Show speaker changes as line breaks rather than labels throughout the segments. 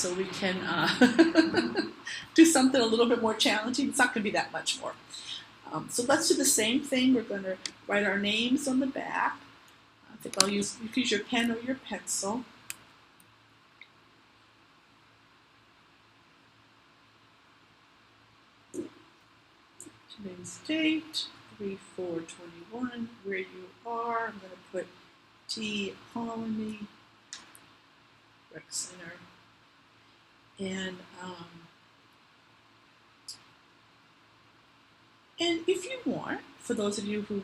so we can do something a little bit more challenging. It's not going to be that much more. So let's do the same thing. We're going to write our names on the back. I think you can use your pen or your pencil. Today's date, 3/4/21, where you are. I'm going to put T Colony, Rec Center, and if you want, for those of you who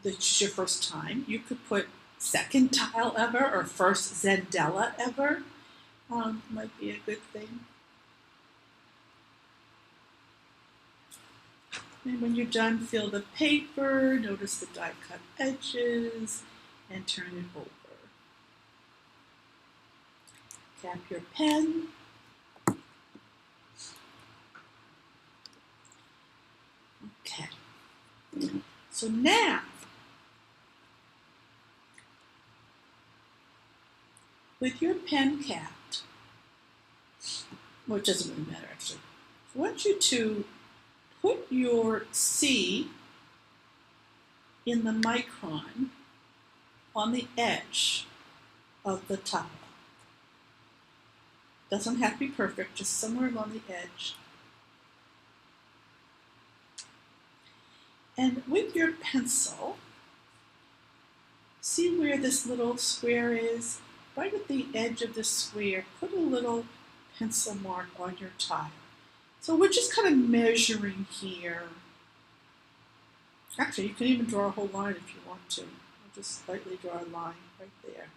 this is your first time, you could put second tile ever or first Zendala ever. Might be a good thing. And when you're done, fill the paper, notice the die cut edges, and turn it over. Cap your pen. Okay. So now, with your pen capped, well, it doesn't really matter actually, I want you to put your C in the micron on the edge of the tile. Doesn't have to be perfect, just somewhere along the edge. And with your pencil, see where this little square is? Right at the edge of the square, put a little pencil mark on your tile. So we're just kind of measuring here. Actually, you can even draw a whole line if you want to. I'll just slightly draw a line right there.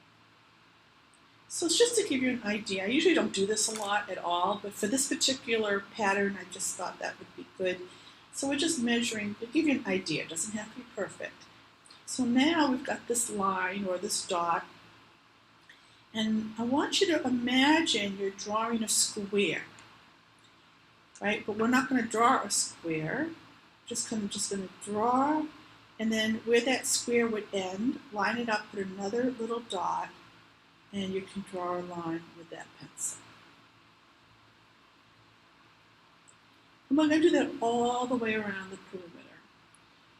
So it's just to give you an idea. I usually don't do this a lot at all, but for this particular pattern, I just thought that would be good. So we're just measuring to give you an idea. It doesn't have to be perfect. So now we've got this line or this dot, and I want you to imagine you're drawing a square. Right, but we're not going to draw a square. Just going to draw, and then where that square would end, line it up, put another little dot, and you can draw a line with that pencil. And we're going to do that all the way around the perimeter.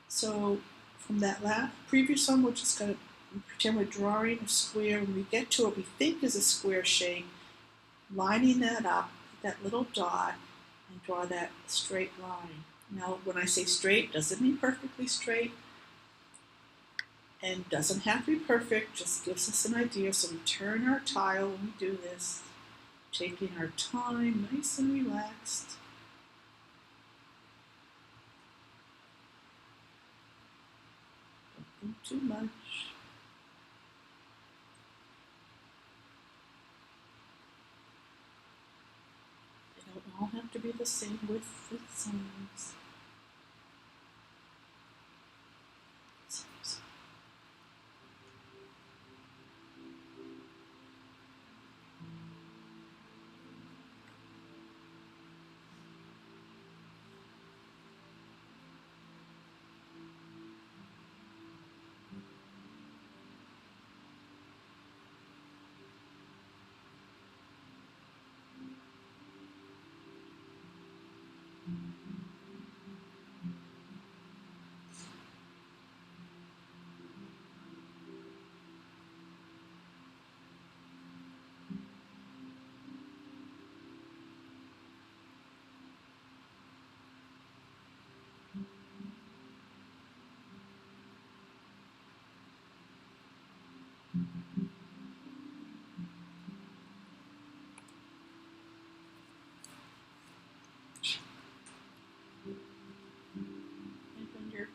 So from that previous one, we're just going to pretend we're drawing a square. When we get to what we think is a square shape, lining that up, that little dot, and draw that straight line. Now, when I say straight, doesn't mean perfectly straight, and doesn't have to be perfect, just gives us an idea. So we turn our tile when we do this, taking our time, nice and relaxed. Don't think too much. All have to be the same width with sides.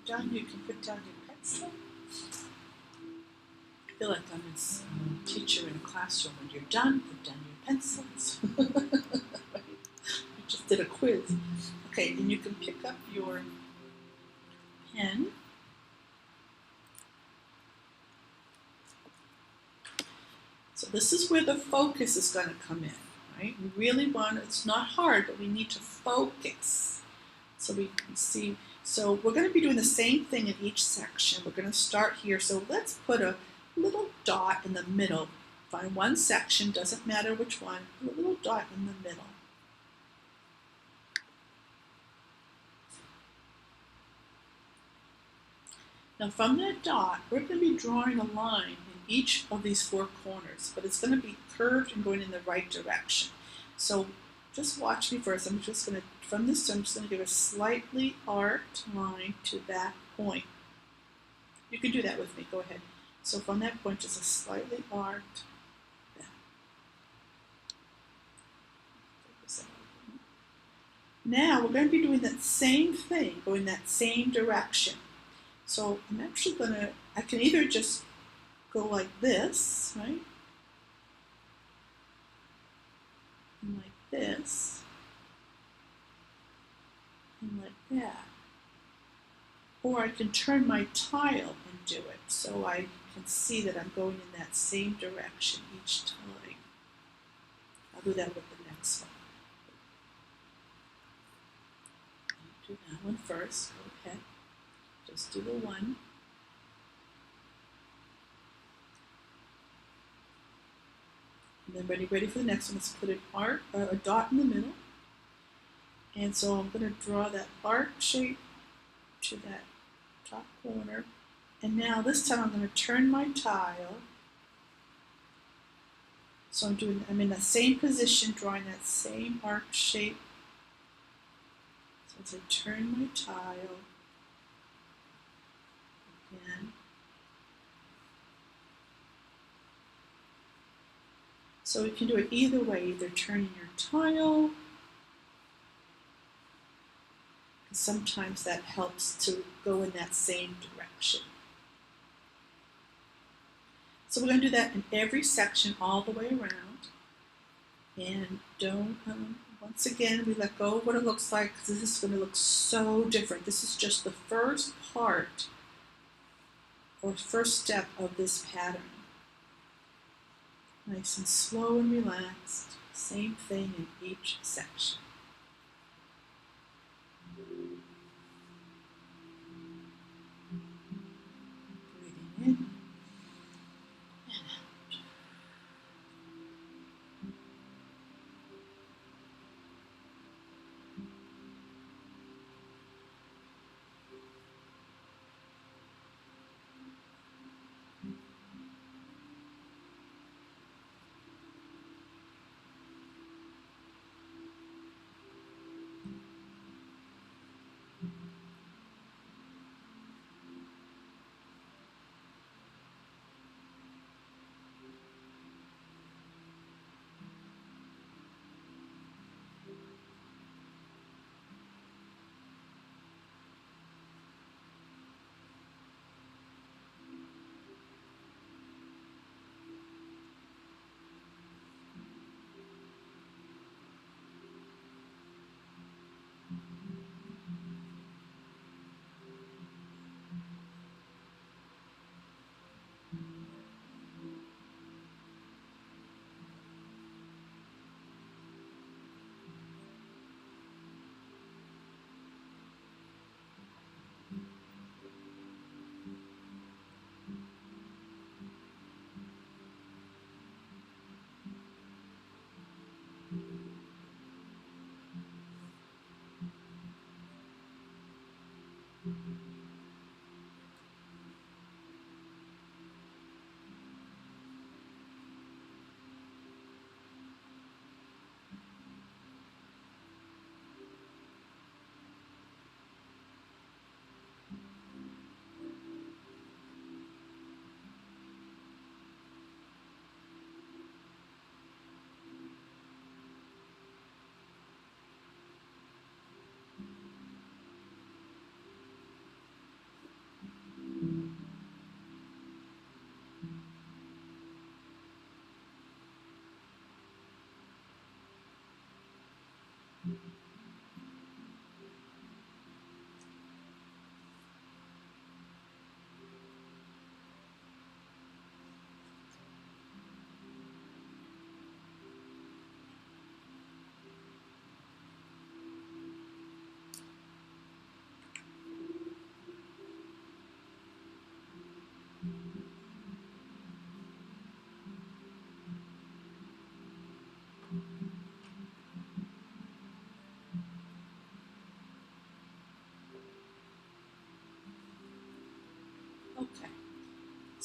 Done, you can put down your pencil. I feel like I'm a teacher in a classroom. When you're done, put down your pencils. Right? I just did a quiz. Okay, then you can pick up your pen. So this is where the focus is going to come in, right? We really want, it's not hard, but we need to focus. So we can see. So we're going to be doing the same thing in each section. We're going to start here. So let's put a little dot in the middle Find one section, doesn't matter which one, put a little dot in the middle. Now from that dot, we're going to be drawing a line in each of these four corners, but it's going to be curved and going in the right direction. So just watch me first. I'm just going to, from this, I'm just going to give a slightly arced line to that point. You can do that with me, go ahead. So from that point, just a slightly arced back. Now we're going to be doing that same thing, going that same direction. So I'm actually going to, I can either just go like this, right? And like this. And like that. Or I can turn my tile and do it so I can see that I'm going in that same direction each time. I'll do that with the next one. Do that one first, okay. Just do the one. And then ready for the next one. Let's put a dot in the middle. And so I'm going to draw that arc shape to that top corner. And now this time I'm going to turn my tile. So I'm in the same position, drawing that same arc shape. So as I turn my tile again. So you can do it either way, either turning your tile, because sometimes that helps to go in that same direction. So we're going to do that in every section all the way around. And don't, once again, we let go of what it looks like, because this is going to look so different. This is just the first part or first step of this pattern. Nice and slow and relaxed. Same thing in each section. Breathing in and out.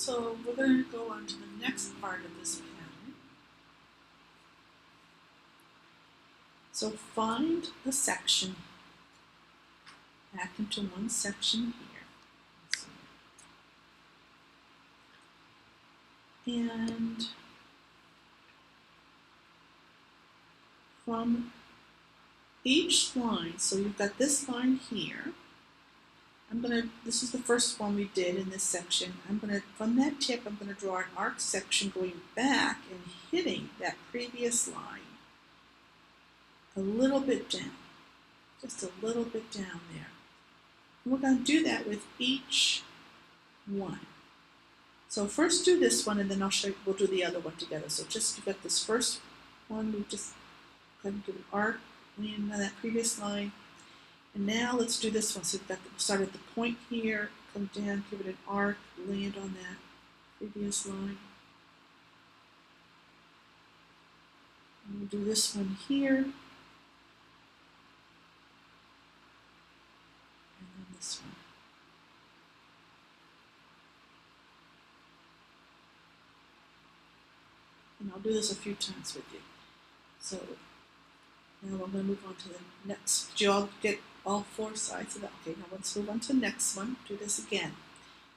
So we're going to go on to the next part of this pattern. So find the section back into one section here. And from each line, so you've got this line here, this is the first one we did in this section. From that tip, I'm gonna draw an arc section going back and hitting that previous line a little bit down, just a little bit down there. And we're gonna do that with each one. So first do this one, and then we'll do the other one together. So you've got this first one, we just kind of do an arc, land on that previous line. And now let's do this one. So we'll start at the point here, come down, give it an arc, land on that previous line. And we'll do this one here. And then this one. And I'll do this a few times with you. So now I'm going to move on to the next. Did you all get all four sides of that? Okay, now let's move on to the next one. Do this again.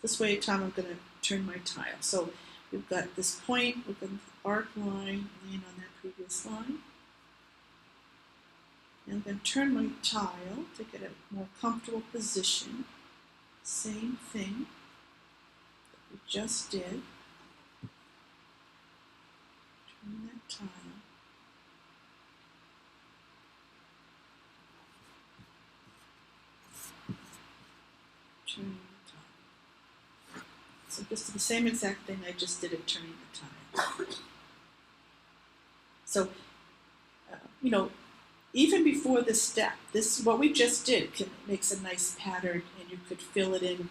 This way, Tom, I'm going to turn my tile. So we've got this point, we've got the arc line, land on that previous line. And I'm going to turn my tile to get a more comfortable position. Same thing that we just did. Turn that tile. Turning the tile. So just the same exact thing I just did at turning the tile. So, even before this step, what we just did makes a nice pattern, and you could fill it in,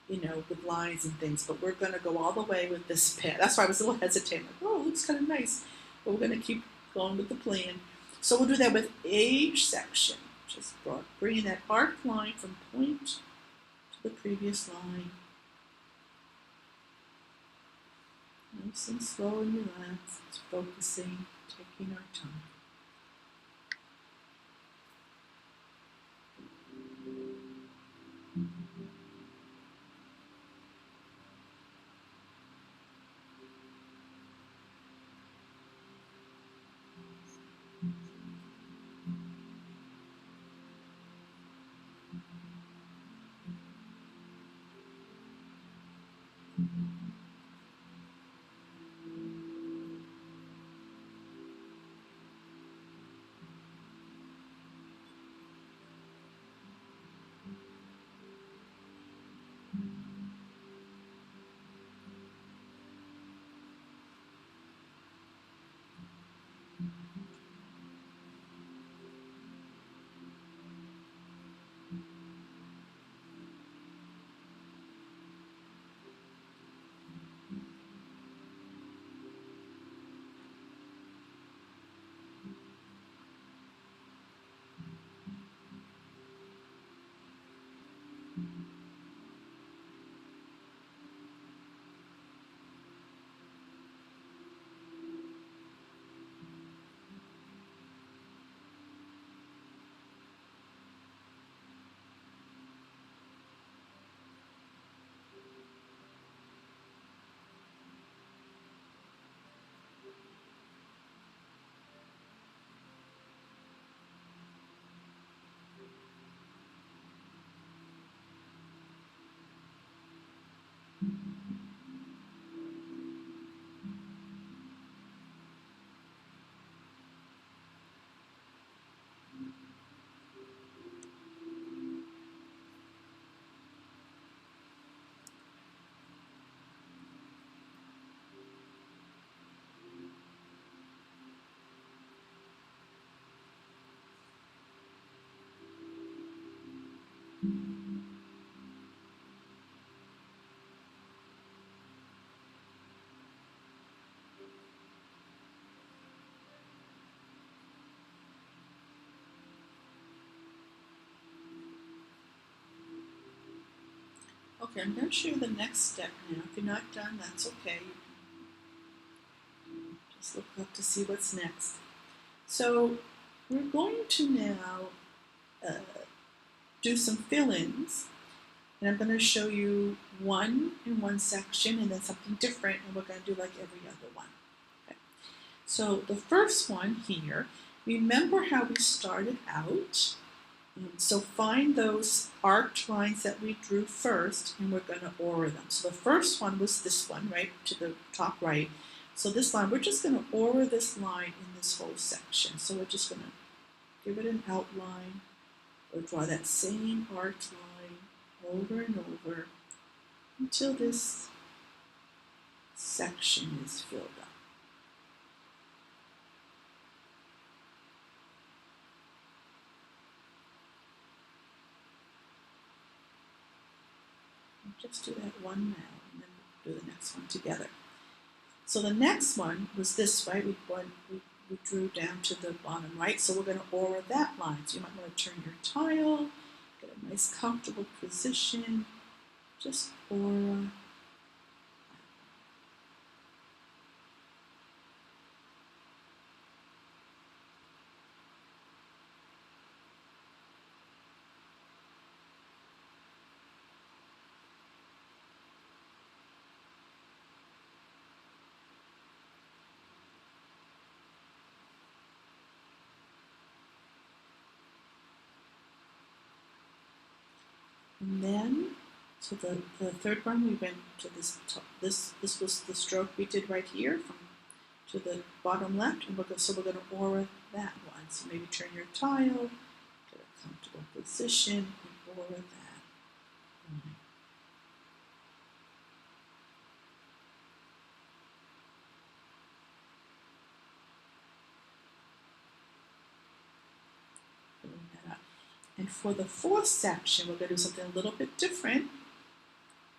with lines and things. But we're going to go all the way with this pattern. That's why I was a little hesitant. Like, oh, it looks kind of nice. But we're going to keep going with the plan. So we'll do that with each section. Just bringing that arc line from point to the previous line. Nice and slow and relaxed, focusing, taking our time. Okay, I'm going to show you the next step now. If you're not done, that's okay. Just look up to see what's next. So we're going to now do some fill-ins, and I'm going to show you one in one section and then something different, and we're going to do like every other one. Okay. So the first one here, remember how we started out? So find those arced lines that we drew first, and we're going to aura them. So the first one was this one, right, to the top right. So this line, we're just going to aura this line in this whole section. So we're just going to give it an outline, or draw that same arced line over and over until this section is filled up. Just do that one now, and then we'll do the next one together. So the next one was this, right? We drew down to the bottom right, so we're going to aura that line. So you might want to turn your tile, get a nice comfortable position, just aura. And then, so the third one, we went to this top, this was the stroke we did right here from to the bottom left, and so we're going to aura that one. So maybe turn your tile, get a comfortable position, and aura that line. Filling that up. And for the fourth section, we're going to do something a little bit different.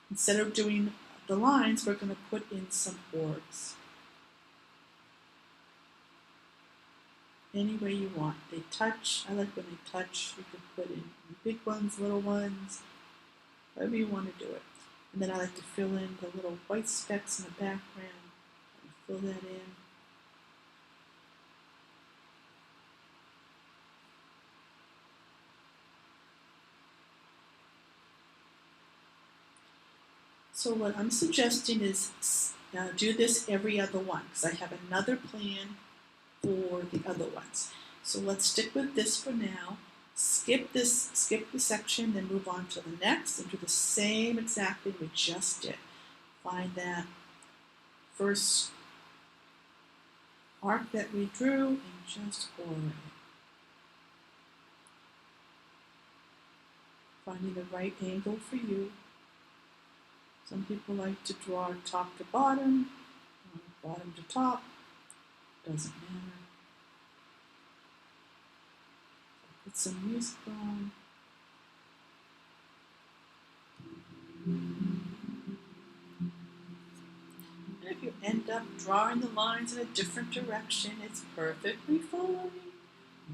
Instead of doing the lines, we're going to put in some orbs. Any way you want. They touch. I like when they touch. You can put in big ones, little ones, however you want to do it. And then I like to fill in the little white specks in the background. Fill that in. So what I'm suggesting is do this every other one, because I have another plan for the other ones. So let's stick with this for now. Skip the section, then move on to the next and do the same exact thing we just did. Find that first arc that we drew and just aura it. Finding the right angle for you. Some people like to draw top to bottom, bottom to top. Doesn't matter. Put some music on. And if you end up drawing the lines in a different direction, it's perfectly fine.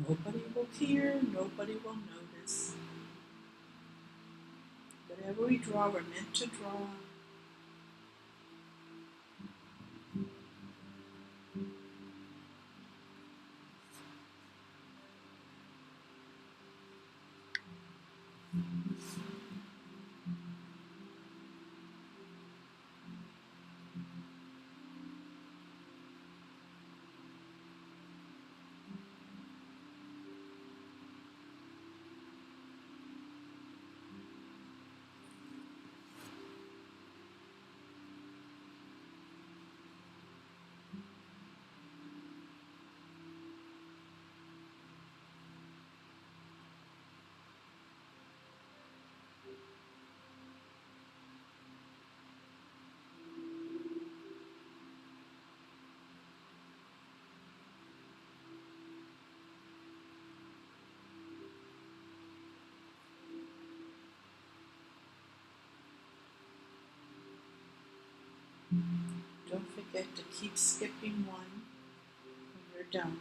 Nobody will care, nobody will notice. Whatever we draw, we're meant to draw. Don't forget to keep skipping one when you're done.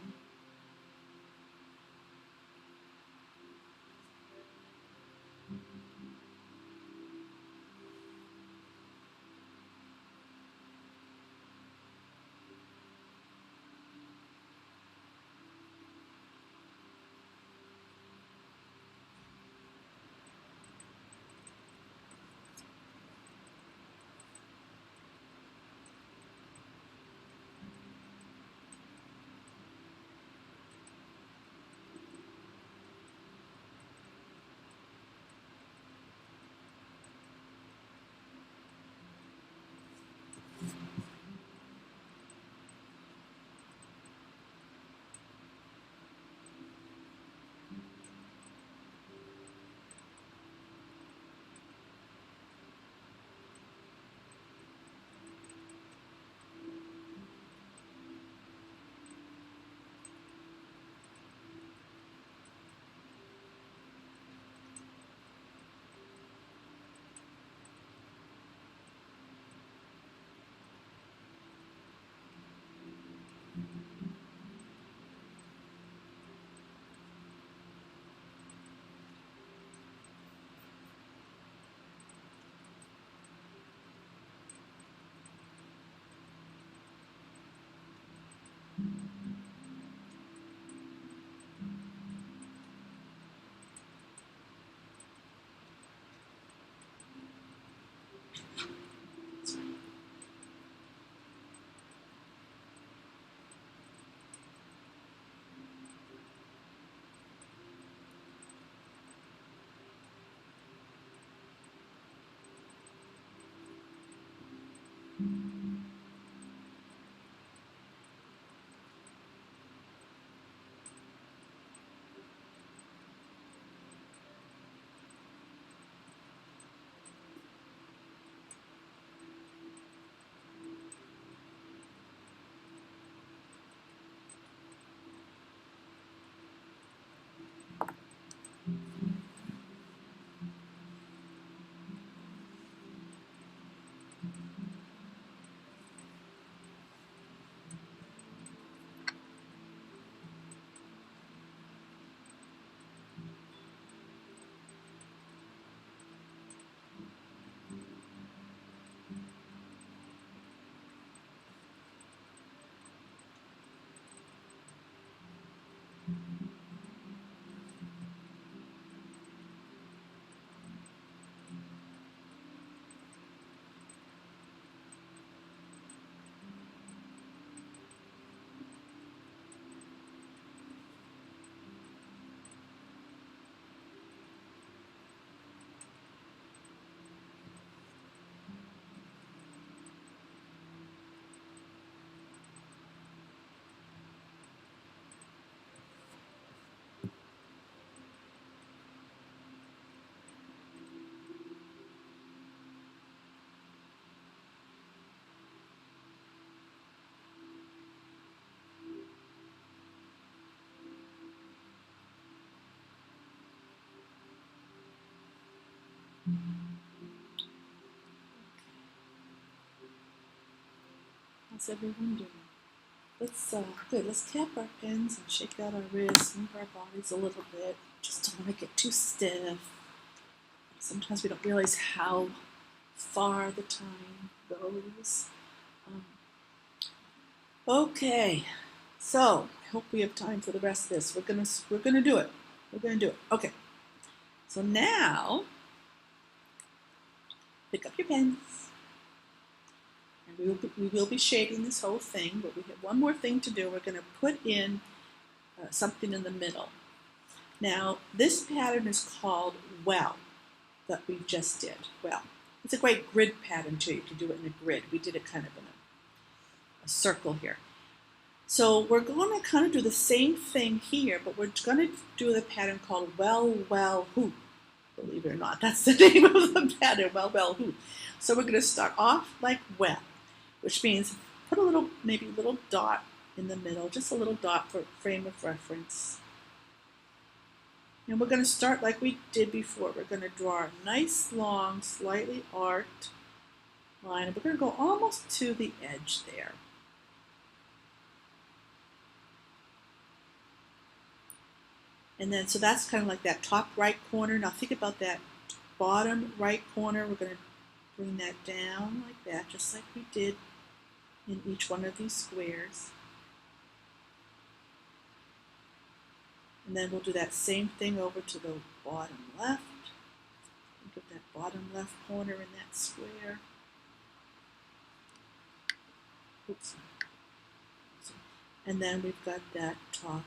How's everyone doing? Good. Let's tap our pins and shake out our wrists, move our bodies a little bit. Just don't want to get too stiff. Sometimes we don't realize how far the time goes. Okay, so I hope we have time for the rest of this. We're gonna do it. We're gonna do it. Okay. So now, pick up your pens. And we will be shading this whole thing, but we have one more thing to do. We're going to put in something in the middle. Now, this pattern is called well, that we just did. Well, it's a great grid pattern too. You can do it in a grid. We did it kind of in a circle here. So we're going to kind of do the same thing here, but we're going to do the pattern called well, who. Believe it or not, that's the name of the pattern, well, who. So we're going to start off like well, which means put a little, maybe a little dot in the middle, just a little dot for frame of reference. And we're going to start like we did before. We're going to draw a nice, long, slightly arced line, and we're going to go almost to the edge there. And then, so that's kind of like that top right corner. Now think about that bottom right corner. We're going to bring that down like that, just like we did in each one of these squares. And then we'll do that same thing over to the bottom left. Think of that bottom left corner in that square. Oops. And then we've got that top.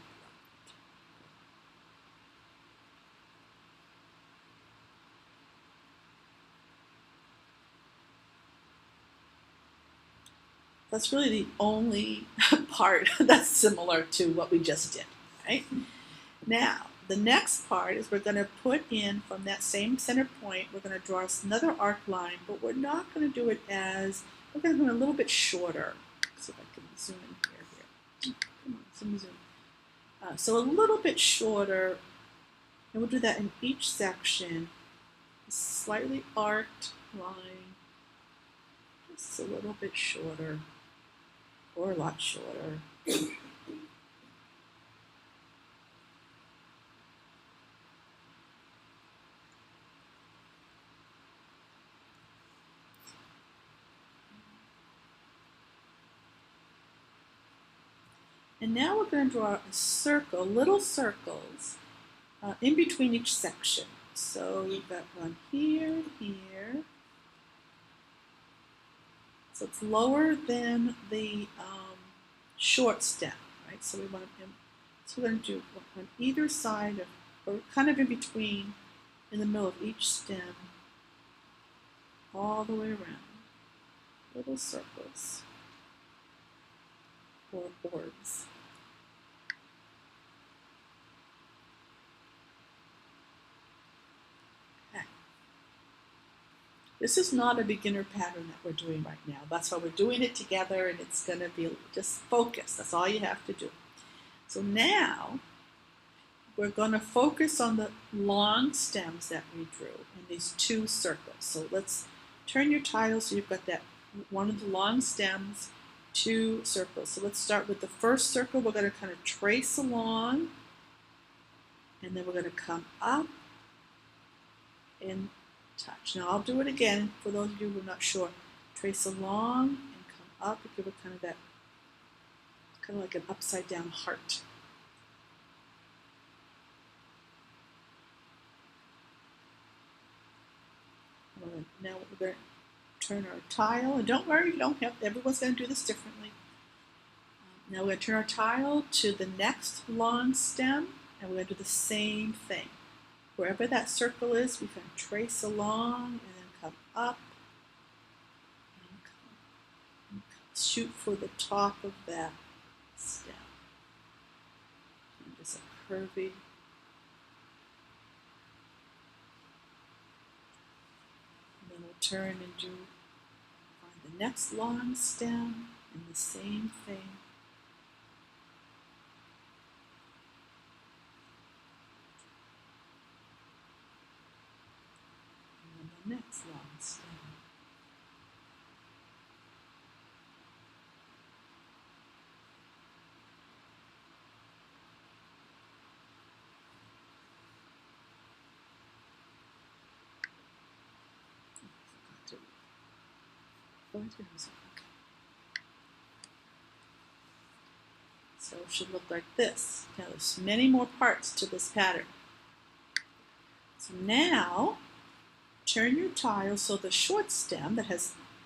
That's really the only part that's similar to what we just did, right? Now, the next part is we're going to put in from that same center point, we're going to draw us another arc line, but we're not going to do it as, we're going to do it a little bit shorter. See if I can zoom in here. Come on, zoom. So a little bit shorter, and we'll do that in each section. A slightly arced line, just a little bit shorter. Or a lot shorter. And now we're going to draw a circle, little circles, in between each section. So we've got one here, here. So it's lower than the short stem, right? So we want to, so we're going to do on either side of, or kind of in between, in the middle of each stem, all the way around, little circles or orbs. This is not a beginner pattern that we're doing right now. That's why we're doing it together, and it's going to be just focus. That's all you have to do. So now we're going to focus on the long stems that we drew in these two circles. So let's turn your tile so you've got that one of the long stems, two circles. So let's start with the first circle. We're going to kind of trace along, and then we're going to come up and touch. Now I'll do it again for those of you who are not sure. Trace along and come up and give it kind of that, kind of like an upside down heart. Now we're going to turn our tile, and don't worry, you don't have, everyone's going to do this differently. Now we're going to turn our tile to the next long stem, and we're going to do the same thing. Wherever that circle is, we can trace along and then come up and shoot for the top of that stem. And just a curvy. And then we'll turn and do find the next long stem and the same thing. Next long stem. So it should look like this. Now there's many more parts to this pattern. So now turn your tile so the short stem that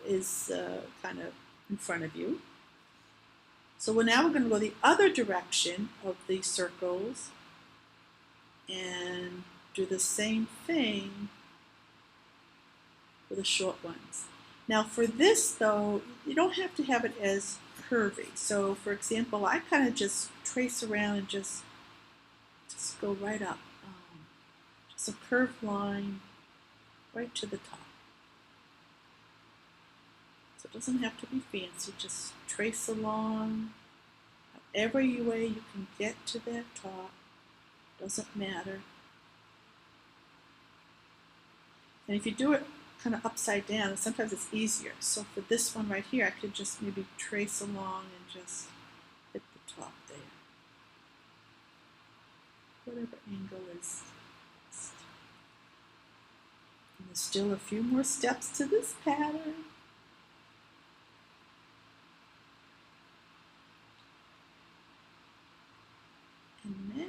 is kind of in front of you. So now we're going to go the other direction of the circles and do the same thing for the short ones. Now for this though, you don't have to have it as curvy. So for example, I kind of just trace around and just go right up. Just a curved line right to the top. So it doesn't have to be fancy, just trace along however way you can get to that top, doesn't matter. And if you do it kind of upside down, sometimes it's easier. So for this one right here, I could just maybe trace along and just hit the top there. Whatever angle is. And there's still a few more steps to this pattern. And now,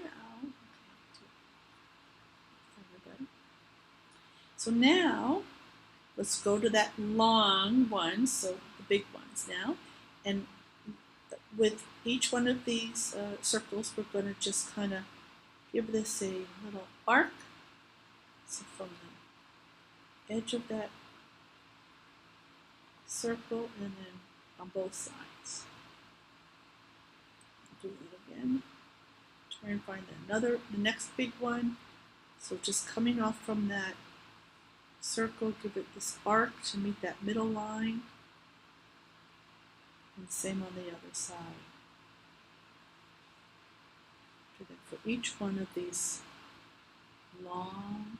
so now, let's go to that long one, so the big ones now. And with each one of these circles, we're going to just kind of give this a little arc. So from the edge of that circle and then on both sides. Do it again. Try and find the next big one. So just coming off from that circle, give it this arc to meet that middle line. And same on the other side. Do that for each one of these long.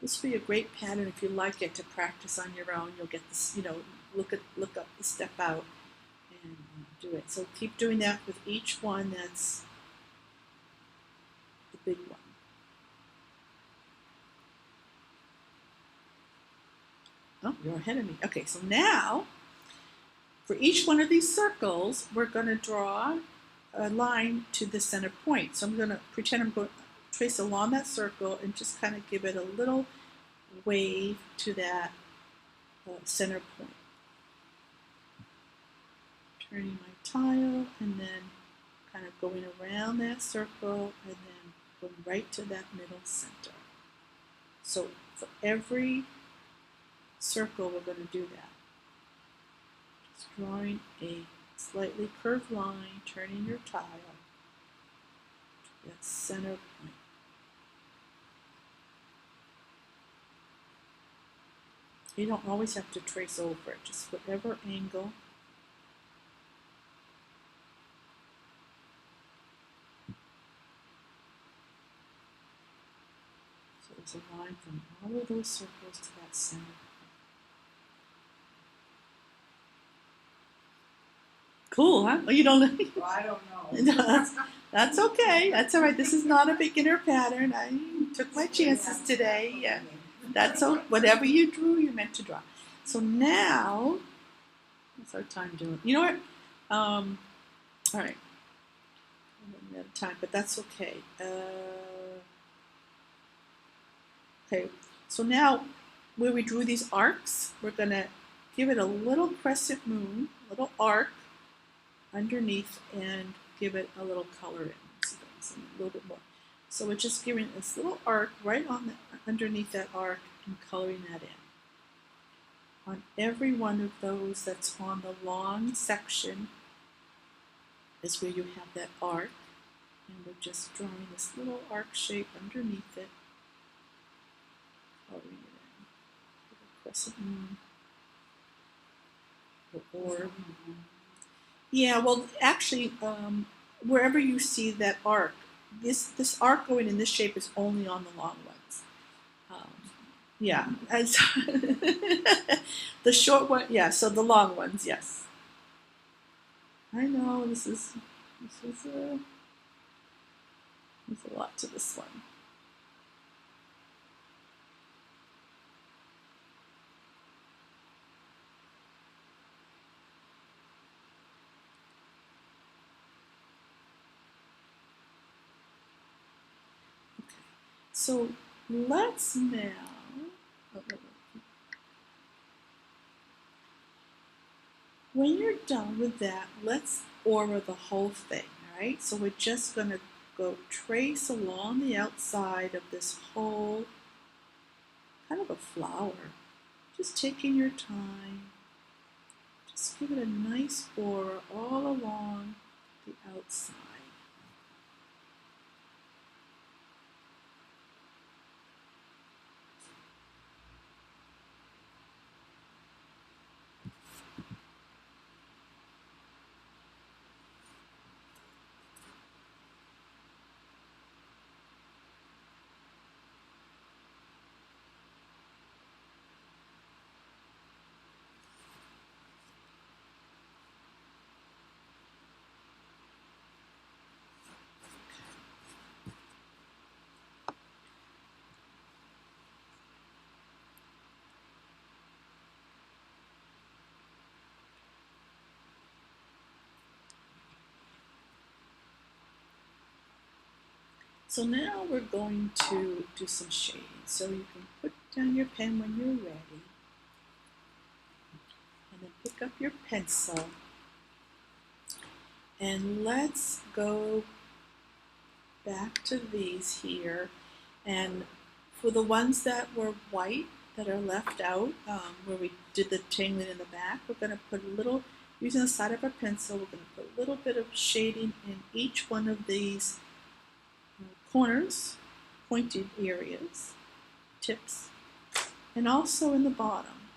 This will be a great pattern if you like it to practice on your own. You'll get this, look up the step out and do it. So keep doing that with each one that's the big one. Oh, you're ahead of me. Okay, so now for each one of these circles, we're going to draw a line to the center point. So I'm going to pretend I'm going to trace along that circle and just kind of give it a little wave to that center point. Turning my tile and then kind of going around that circle and then going right to that middle center. So for every circle we're going to do that. Just drawing a slightly curved line, turning your tile to that center point. You don't always have to trace over it, just whatever angle. So there's a line from all of those circles to that center point. Cool, huh? Well, you don't know.
Well, I don't know.
That's okay. That's all right. This is not a beginner pattern. I took my chances today. Yeah. That's all. Whatever you drew, you're meant to draw. So now, what's our time doing? You know what? All right. I'm running out of time, but that's okay. Okay, so now where we drew these arcs, we're going to give it a little crescent moon, a little arc underneath, and give it a little color in. So a little bit more. So we're just giving this little arc right on the, underneath that arc and coloring that in. On every one of those that's on the long section is where you have that arc, and we're just drawing this little arc shape underneath it, coloring it in. A crescent moon or orb. Yeah, well, actually, wherever you see that arc, this arc going in this shape is only on the long ones. Yeah, as the short one, yeah. So the long ones, yes. I know there's a lot to this one. Okay, so let's now. When you're done with that, let's aura the whole thing, all right? So we're just going to go trace along the outside of this whole kind of a flower. Just taking your time. Just give it a nice aura all along the outside. So now we're going to do some shading. So you can put down your pen when you're ready. And then pick up your pencil. And let's go back to these here. And for the ones that were white, that are left out, where we did the tangling in the back, we're going to put a little, using the side of our pencil, we're going to put a little bit of shading in each one of these corners, pointed areas, tips, and also in the bottom.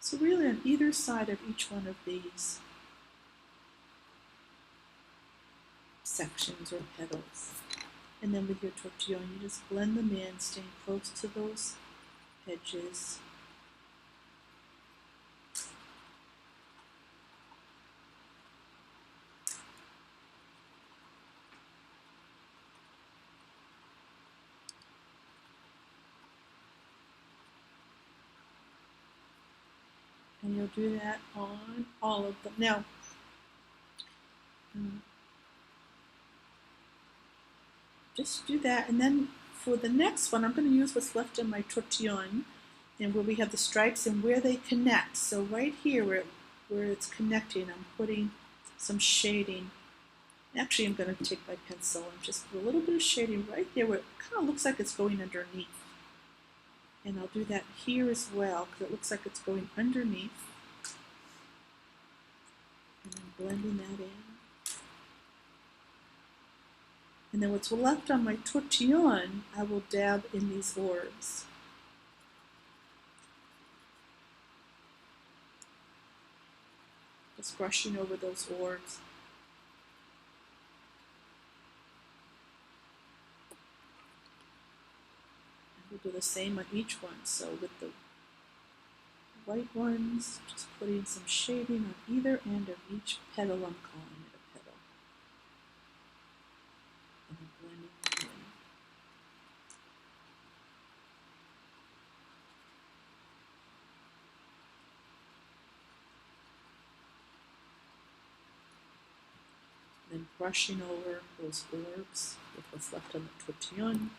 So really on either side of each one of these sections or petals. And then with your tortillon, you just blend them in, staying close to those edges. And you'll do that on all of them. Now, just do that, and then for the next one, I'm going to use what's left in my tortillon, and where we have the stripes and where they connect. So right here, where it's connecting, I'm putting some shading. Actually, I'm going to take my pencil and just put a little bit of shading right there where it kind of looks like it's going underneath. And I'll do that here as well, because it looks like it's going underneath. And I'm blending that in. And then what's left on my tortillon, I will dab in these orbs. Just brushing over those orbs. And we'll do the same on each one. So with the white ones, just putting some shading on either end of each petal. I'm calling it a petal. And then blending it in. Then brushing over those orbs with what's left on the tortillon.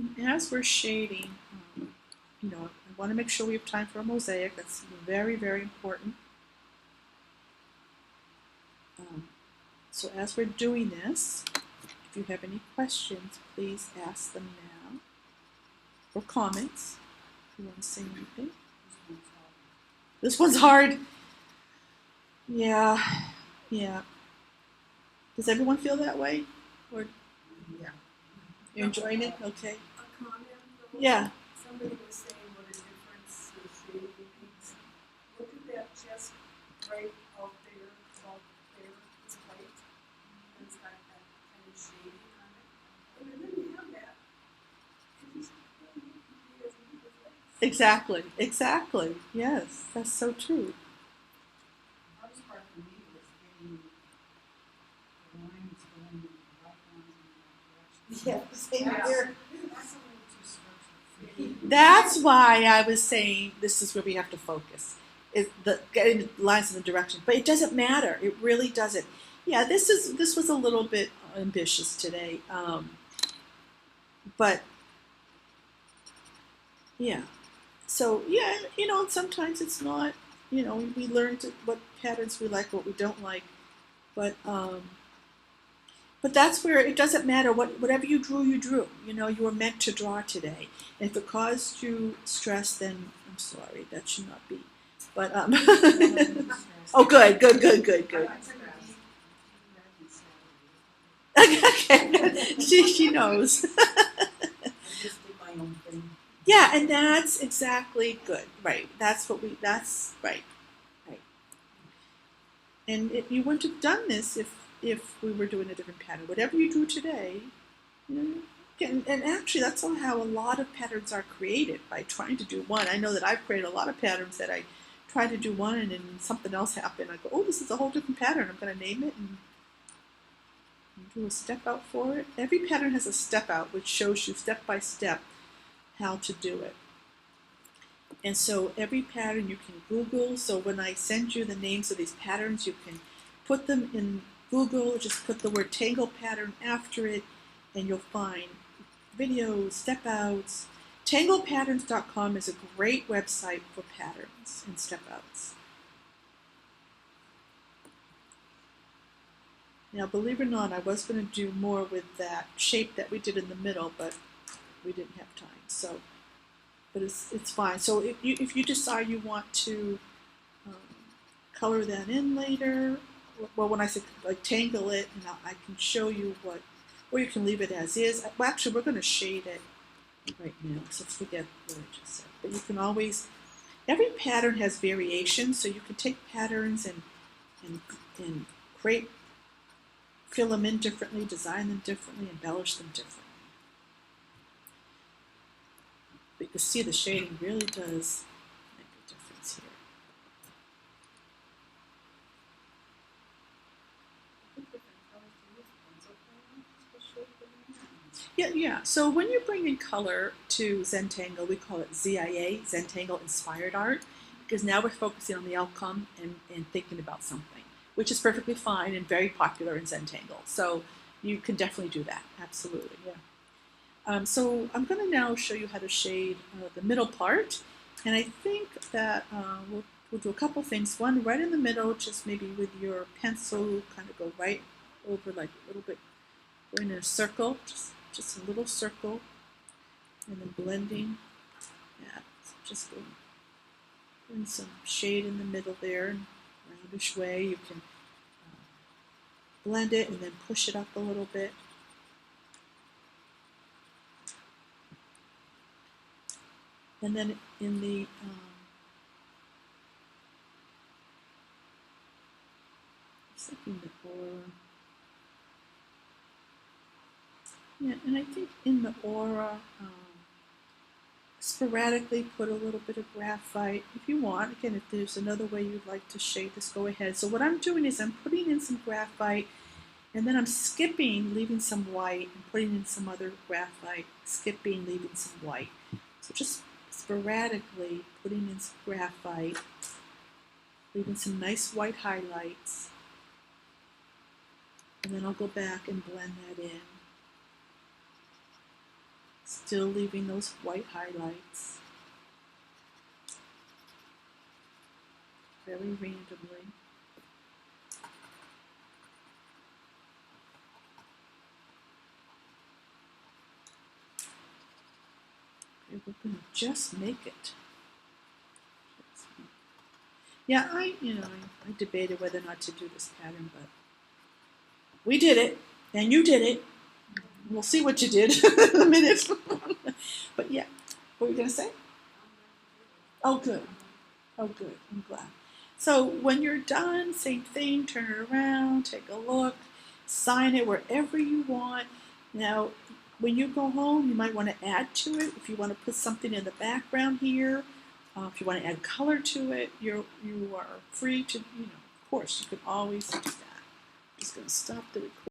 And as we're shading, you know, I want to make sure we have time for a mosaic. That's very, very important. So as we're doing this, if you have any questions, please ask them now. Or comments, if you want to say anything. This one's hard. Yeah, yeah. Does everyone feel that way? Or
Yeah.
you're enjoying it? Okay.
A comment though?
Yeah.
Somebody was saying what a difference the shading makes. Look at that chest right out there, about there, it's white. And it's got that kind of shading on it. And then you have that. It just doesn't need to be as neat as that.
Exactly. Exactly. Yes, that's so true.
The hardest part for me was getting the lines going in the right ones in the right direction.
Yeah, same
That's-
here.
That's a little too structured.
That's why I was saying this is where we have to focus. Is the getting the lines in the direction. But it doesn't matter. It really doesn't. Yeah, this was a little bit ambitious today. But yeah. So yeah, you know, sometimes it's not, you know, we learn what patterns we like, what we don't like. But that's where it doesn't matter whatever you drew, you drew. You know, you were meant to draw today. And if it caused you stress, then I'm sorry, that should not be. But oh, good.
I took a deep breath and
Okay, she knows.
I just did my own thing.
Yeah, and that's exactly good. Right. That's right. Right. And you wouldn't have done this if we were doing a different pattern. Whatever you drew today, you know, and actually that's how a lot of patterns are created, by trying to do one. I know that I've created a lot of patterns that I try to do one and then something else happened. I go, oh, this is a whole different pattern. I'm going to name it and do a step out for it. Every pattern has a step out, which shows you step by step how to do it. And so every pattern you can Google. So when I send you the names of these patterns, you can put them in Google, just put the word tangle pattern after it, and you'll find videos, step outs. Tanglepatterns.com is a great website for patterns and step outs. Now, believe it or not, I was going to do more with that shape that we did in the middle, but we didn't have time. So, but it's fine. So if you decide you want to color that in later, well, when I say like tangle it, and I can show you what, or you can leave it as is. Well, actually, we're going to shade it right now, so forget what I just said. But you can always, every pattern has variations, so you can take patterns and create, fill them in differently, design them differently, embellish them differently. But you can see the shading really does make a difference here. Yeah. So when you bring in color to Zentangle, we call it ZIA, Zentangle Inspired Art, because now we're focusing on the outcome and thinking about something, which is perfectly fine and very popular in Zentangle. So you can definitely do that. Absolutely, yeah. So I'm going to now show you how to shade the middle part, and I think that we'll do a couple things. One, right in the middle, just maybe with your pencil, kind of go right over, like a little bit, going in a circle, just a little circle, and then blending. Yeah, so just putting some shade in the middle there, in a roundish way. You can blend it and then push it up a little bit. And then in the yeah, and I think in the aura, sporadically put a little bit of graphite if you want. Again, if there's another way you'd like to shade this, go ahead. So what I'm doing is I'm putting in some graphite, and then I'm skipping, leaving some white, and putting in some other graphite, skipping, leaving some white. So just sporadically putting in some graphite, leaving some nice white highlights, and then I'll go back and blend that in. Still leaving those white highlights. Very randomly. Okay, we're going to just make it. Yeah, I debated whether or not to do this pattern, but we did it, and you did it. We'll see what you did in a minute. But yeah, what were you going to say? Oh, good. Oh, good. I'm glad. So when you're done, same thing, turn it around, take a look, sign it wherever you want. Now, when you go home, you might want to add to it. If you want to put something in the background here, if you want to add color to it, you are free to, of course, you can always do that. I'm just going to stop the recording.